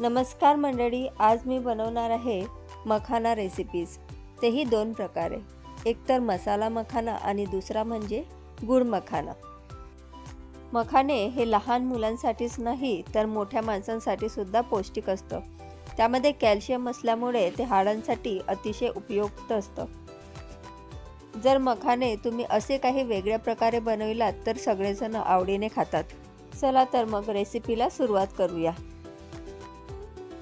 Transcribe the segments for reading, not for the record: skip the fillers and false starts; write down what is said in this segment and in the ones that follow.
नमस्कार मंडळी, आज मी बनवणार आहे मखाना रेसिपीज, तेही दोन प्रकारे. एक तर मसाला मखाना आणि दुसरा म्हणजे गुळ मखाना. मखाने हे लहान मुलांसाठीच नाही तर मोठ्या माणसांसाठी सुद्धा पौष्टिक असतं. त्यामध्ये कॅल्शियम असल्यामुळे ते हाडांसाठी अतिशय उपयुक्त असतं. जर मखाने तुम्ही असे काही वेगळ्या प्रकारे बनविलात तर सगळेजण आवडीने खातात. चला तर मग रेसिपीला सुरुवात करूया.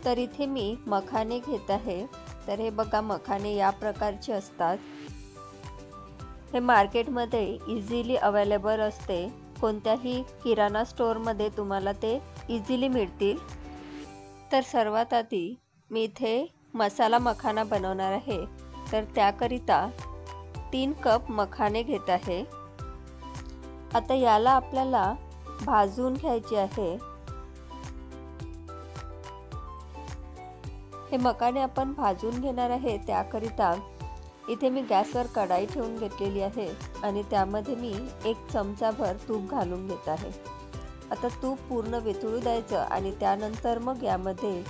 तर इथे मी मखाने घेत आहे. तर हे बघा, मखाने या प्रकारचे असतात. हे मार्केटमध्ये इझिली अवेलेबल असते. कोणत्याही किराणा स्टोअरमध्ये तुम्हाला ते इझिली मिळतील. तर सर्वात आधी मी इथे मसाला मखाना बनवणार आहे. तर त्याकरिता 3 कप मखाने घेत आहे. आता याला आपल्याला भाजून घ्यायचे आहे. हे मखाने आपण भाजून घेणार आहे. त्याकरिता इथे मी गॅसवर कढाई ठेवून घेतलेली आहे आणि त्यामध्ये मी 1 चमचाभर तूप घालून घेत आहे. आता तूप पूर्ण वितळू द्यायचं आणि त्यानंतर मग यामध्ये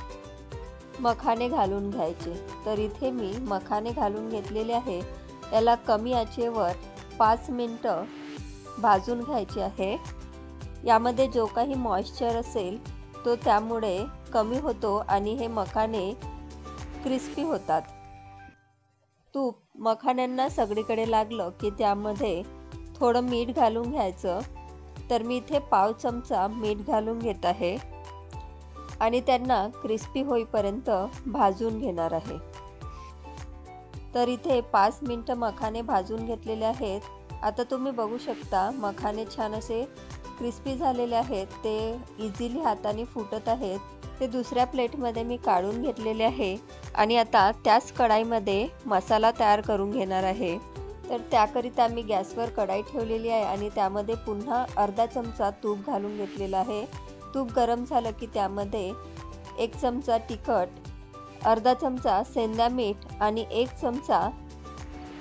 मखाने घालून घ्यायचे. तर इथे मी मखाने घालून घेतलेले आहे. याला कमी आचेवर 5 मिनिटं भाजून घ्यायचे आहे. यामध्ये जो काही मॉइश्चर असेल तो त्यामुळे कमी होतो आणि हे मखाने क्रिस्पी होतात. तूप मखाण्यांना सगळीकडे लागलं की त्यामध्ये थोडं मीठ घालून घ्यायचं. तर मी इथे पाव चमचा मीठ घालून घेत आहे आणि त्यांना क्रिस्पी होईपर्यंत भाजून घेणार आहे. तर इथे 5 मिनिटं मखाने भाजून घेतलेले आहेत. आता तुम्ही बघू शकता मखाने छान असे क्रिस्पी झालेले आहेत. ते इझिली हाताने फुटत आहेत. ते दुसऱ्या प्लेटमध्ये मी काढून घेतलेले आहे आणि आता त्याच कढाईमध्ये मसाला तयार करून घेणार आहे. तर त्याकरिता मी गॅसवर कढाई ठेवलेली आहे आणि त्यामध्ये पुन्हा अर्धा चमचा तूप घालून घेतलेला आहे. तूप गरम झालं की त्यामध्ये 1 चमचा तिखट, अर्धा चमचा सेंधा मीठ आणि 1 चमचा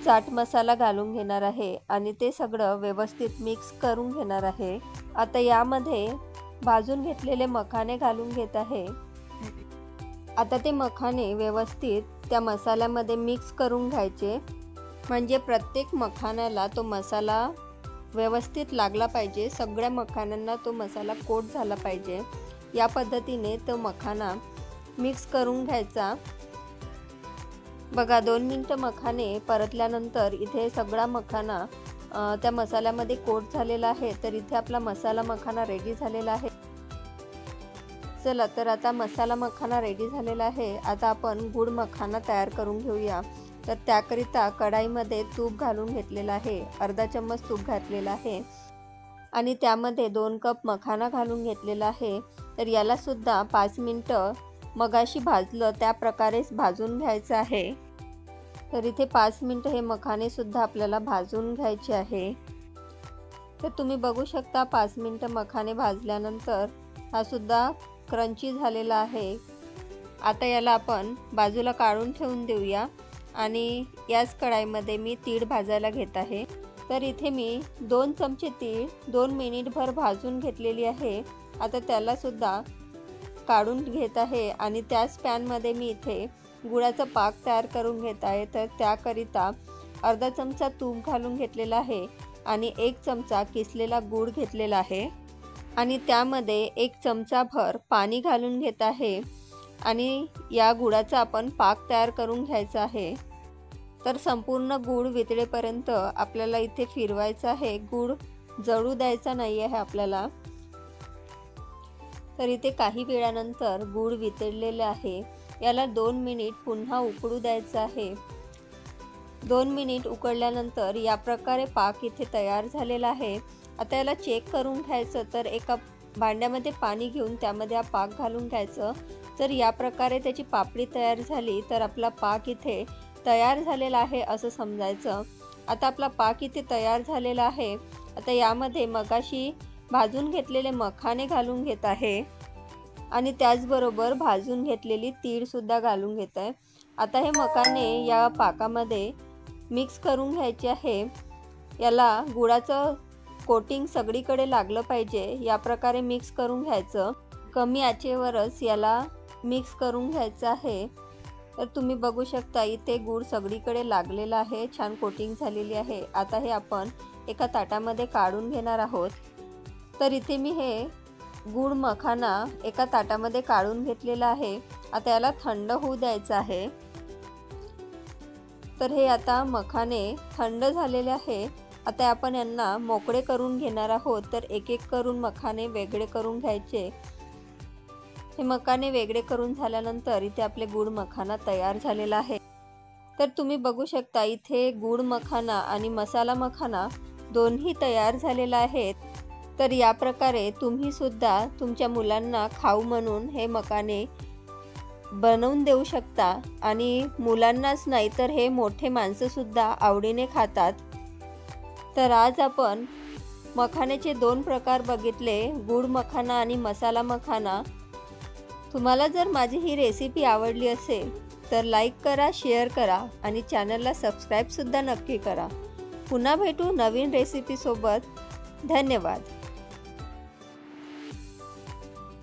चाट मसाला घालून घेणार आहे आणि ते सगळं व्यवस्थित मिक्स करून घेणार आहे. आता यामध्ये भाजून घेतलेले मखाने घालून घेत आहे. आता ते मखाने व्यवस्थित त्या मसाल्यामध्ये मिक्स करून घ्यायचे, म्हणजे प्रत्येक मखाण्याला तो मसाला व्यवस्थित लागला पाहिजे. सगळ्या मखाण्यांना तो मसाला कोट झाला पाहिजे. या पद्धतीने तो मखाना मिक्स करून घ्यायचा. बघा, 2 मिनिटं मखाने परतल्यानंतर इथे सगळा मखाना त्या मसाल्यामध्ये कोट झालेला आहे. तर इथे आपला मसाला मखाना रेडी झालेला आहे. चला तर आता मसाला मखाना रेडी झालेला आहे. आता आपण गुळ मखाना तयार करून घेऊया. तर त्याकरिता कढाईमध्ये तूप घालून घेतलेला आहे. अर्धा चम्मच तूप घातलेला आहे आणि त्यामध्ये 2 कप मखाना घालून घेतलेला आहे. तर याला सुद्धा 5 मिनिटं मगाशी भाजलं त्या प्रकारेच भाजून घ्यायचं आहे. तर इथे 5 मिनिटं हे मखाने सुद्धा आपल्याला भाजून घ्यायचे आहे. तर तुम्ही बघू शकता 5 मिनिटं मखाने भाजल्यानंतर हा सुद्धा क्रंची झालेला आहे. आता याला आपण बाजूला काढून ठेवून देऊया आणि याच कढाईमध्ये मी तीळ भाजायला घेत आहे. तर इथे मी 2 चमचे तीळ 2 मिनिटभर भाजून घेतलेली आहे. आता त्याला सुद्धा काढून घेत आहे आणि त्याच पॅनमध्ये मी इथे गुळाचा पाक तयार करून घेत आहे. तर त्याकरिता अर्धा चमचा तूप घालून घेतलेला आहे आणि 1 चमचा किसलेला गूळ घेतलेला आहे आणि त्यामध्ये 1 चमचाभर पाणी घालून घेत आहे आणि या गुळाचा आपण पाक तयार करून घ्यायचा आहे. तर संपूर्ण गूळ वितळेपर्यंत आपल्याला इथे फिरवायचं आहे. गूळ जळू द्यायचा नाही आहे आपल्याला. तर इथे काही वेळानंतर गूळ वितळलेले आहे. याला 2 मिनिट पुन्हा उकळू द्यायचं आहे. 2 मिनिट उकळल्यानंतर या प्रकारे पाक इथे तयार झालेला आहे. आता याला चेक करून घ्यायचं. तर एका भांड्यामध्ये पाणी घेऊन त्यामध्ये हा पाक घालून घ्यायचं. तर या प्रकारे त्याची पापडी तयार झाली तर आपला पाक इथे तयार झालेला आहे असं समजायचं. आता आपला पाक इथे तयार झालेला आहे. आता यामध्ये मगाशी भाजून घेतलेले मखाने घालून घेत आहे आणि त्याचबरोबर भाजून घेतलेली तीळ सुद्धा घालून घेत आहे. आता हे मखाने या पाकामध्ये मिक्स करून घ्यायचे आहे. याला गुळाचं कोटिंग सगळीकडे लागलं पाहिजे या प्रकारे मिक्स करून घ्यायचं. कमी आचेवरच याला मिक्स करून घ्यायचं आहे। तर तुम्ही बघू शकता इथे गूळ सगळीकडे लागलेला आहे, छान कोटिंग झालेली आहे। आता हे आपण एका ताटामध्ये काढून घेणार आहोत। तर इथे मी हे गूळ मखाना एका ताटामध्ये काढून घेतलेला आहे। आता याला थंड होऊ द्यायचं आहे। तर हे आता मखाने थंड झालेले आहे। आता आपण यांना मोकळे करून घेणार आहोत। तर एक एक करून मखाने वेगळे करून घ्यायचे। हे मखाने वेगळे करून झाल्यानंतर इथे आपले गूळ मखाना तयार झालेला आहे। तर तुम्ही बघू शकता इथे गूळ मखाना आणि मसाला मखाना दोन्ही तयार झालेला आहेत। तर या प्रकारे तुम्ही सुद्धा तुमच्या मुलांना खाऊ म्हणून हे मखाने बनवून देऊ शकता आणि मुलांनाच नाही तर हे मोठे माणसं सुद्धा आवडीने खातात। तर आज आपण मखाण्याचे 2 प्रकार बघितले, गूळ मखाना आणि मसाला मखाना। तुम्हाला जर माझी ही रेसिपी आवडली असेल तर लाईक करा, शेअर करा आणि चॅनलला सबस्क्राईब सुद्धा नक्की करा। पुन्हा भेटू नवीन रेसिपी सोबत। धन्यवाद।